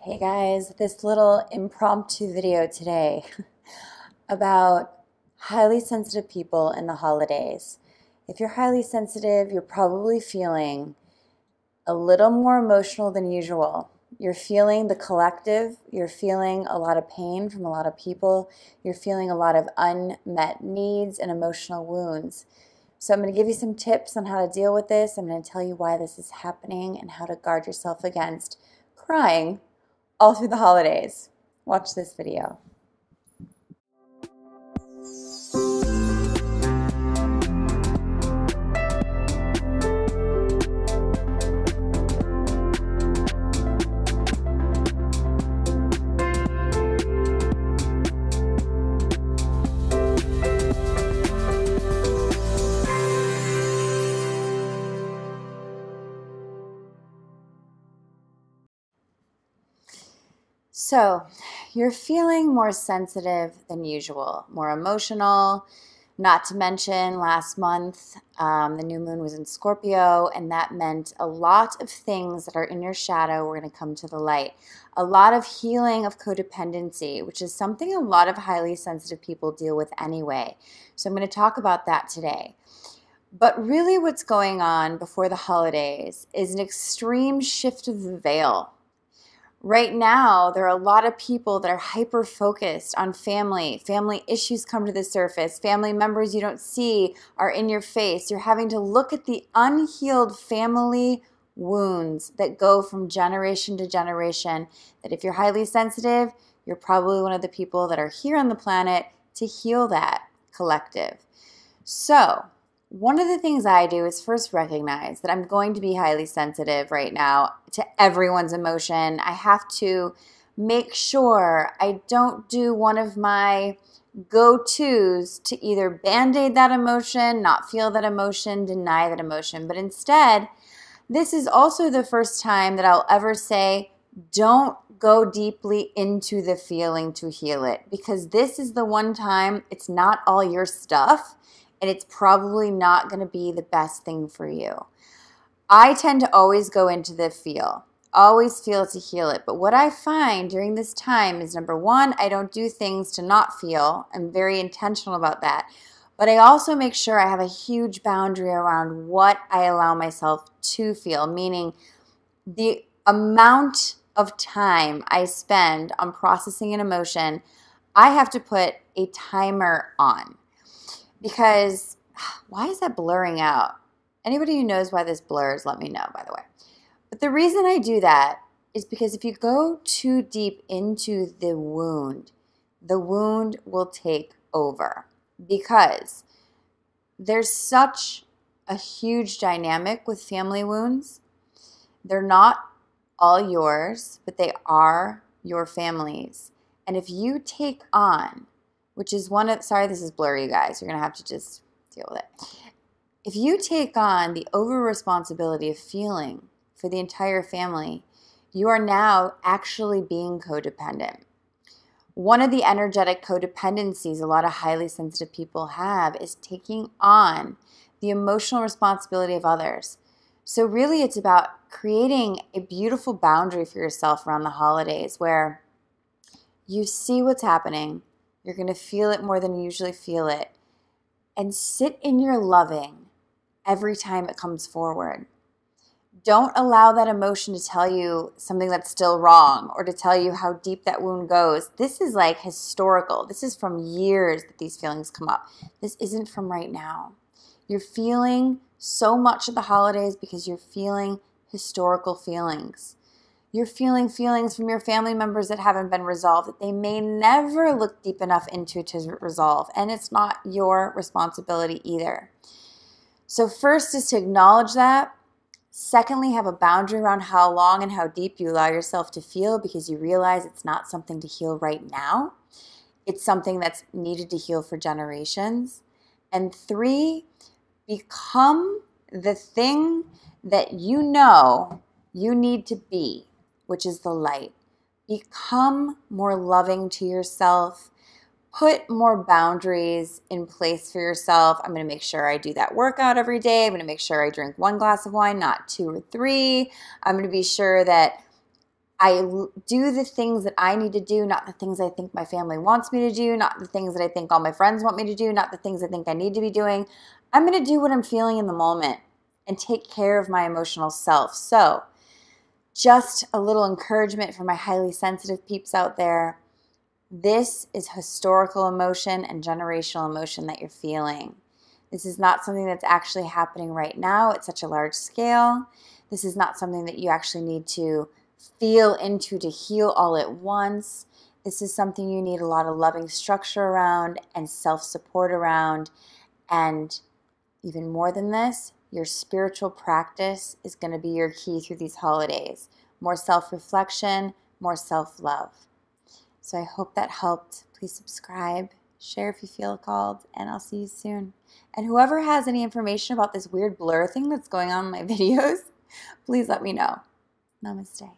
Hey guys, this little impromptu video today about highly sensitive people in the holidays. If you're highly sensitive, you're probably feeling a little more emotional than usual. You're feeling the collective, you're feeling a lot of pain from a lot of people, you're feeling a lot of unmet needs and emotional wounds. So I'm going to give you some tips on how to deal with this. I'm going to tell you why this is happening and how to guard yourself against crying all through the holidays. Watch this video. So, you're feeling more sensitive than usual, more emotional, not to mention last month the new moon was in Scorpio, and that meant a lot of things that are in your shadow were going to come to the light. A lot of healing of codependency, which is something a lot of highly sensitive people deal with anyway. So I'm going to talk about that today. But really what's going on before the holidays is an extreme shift of the veil. Right now, there are a lot of people that are hyper-focused on family. Family issues come to the surface. Family members you don't see are in your face. You're having to look at the unhealed family wounds that go from generation to generation. That if you're highly sensitive, you're probably one of the people that are here on the planet to heal that collective. So, one of the things I do is first recognize that I'm going to be highly sensitive right now to everyone's emotion. I have to make sure I don't do one of my go-tos to either band-aid that emotion, not feel that emotion, deny that emotion. But instead, this is also the first time that I'll ever say, don't go deeply into the feeling to heal it. Because this is the one time it's not all your stuff. And it's probably not going to be the best thing for you. I tend to always go into the feel, always feel to heal it. But what I find during this time is, number one, I don't do things to not feel. I'm very intentional about that. But I also make sure I have a huge boundary around what I allow myself to feel, meaning the amount of time I spend on processing an emotion, I have to put a timer on. Because, why is that blurring out? Anybody who knows why this blurs, let me know, by the way. But the reason I do that is because if you go too deep into the wound will take over. Because there's such a huge dynamic with family wounds. They're not all yours, but they are your family's. And if you take on, which is one of, sorry this is blurry you guys, you're going to have to just deal with it. If you take on the over responsibility of feeling for the entire family, you are now actually being codependent. One of the energetic codependencies a lot of highly sensitive people have is taking on the emotional responsibility of others. So really it's about creating a beautiful boundary for yourself around the holidays where you see what's happening. You're going to feel it more than you usually feel it. And sit in your loving every time it comes forward. Don't allow that emotion to tell you something that's still wrong or to tell you how deep that wound goes. This is like historical. This is from years that these feelings come up. This isn't from right now. You're feeling so much of the holidays because you're feeling historical feelings. You're feeling feelings from your family members that haven't been resolved that they may never look deep enough into to resolve. And it's not your responsibility either. So first is to acknowledge that. Secondly, have a boundary around how long and how deep you allow yourself to feel because you realize it's not something to heal right now. It's something that's needed to heal for generations. And three, become the thing that you know you need to be, which is the light. Become more loving to yourself. Put more boundaries in place for yourself. I'm going to make sure I do that workout every day. I'm going to make sure I drink 1 glass of wine, not 2 or 3. I'm going to be sure that do the things that I need to do, not the things I think my family wants me to do, not the things that I think all my friends want me to do, not the things I think I need to be doing. I'm going to do what I'm feeling in the moment and take care of my emotional self. So just a little encouragement for my highly sensitive peeps out there. This is historical emotion and generational emotion that you're feeling. This is not something that's actually happening right now at such a large scale. This is not something that you actually need to feel into to heal all at once. This is something you need a lot of loving structure around and self-support around. And even more than this, your spiritual practice is going to be your key through these holidays. More self-reflection, more self-love. So I hope that helped. Please subscribe, share if you feel called, and I'll see you soon. And whoever has any information about this weird blur thing that's going on in my videos, please let me know. Namaste.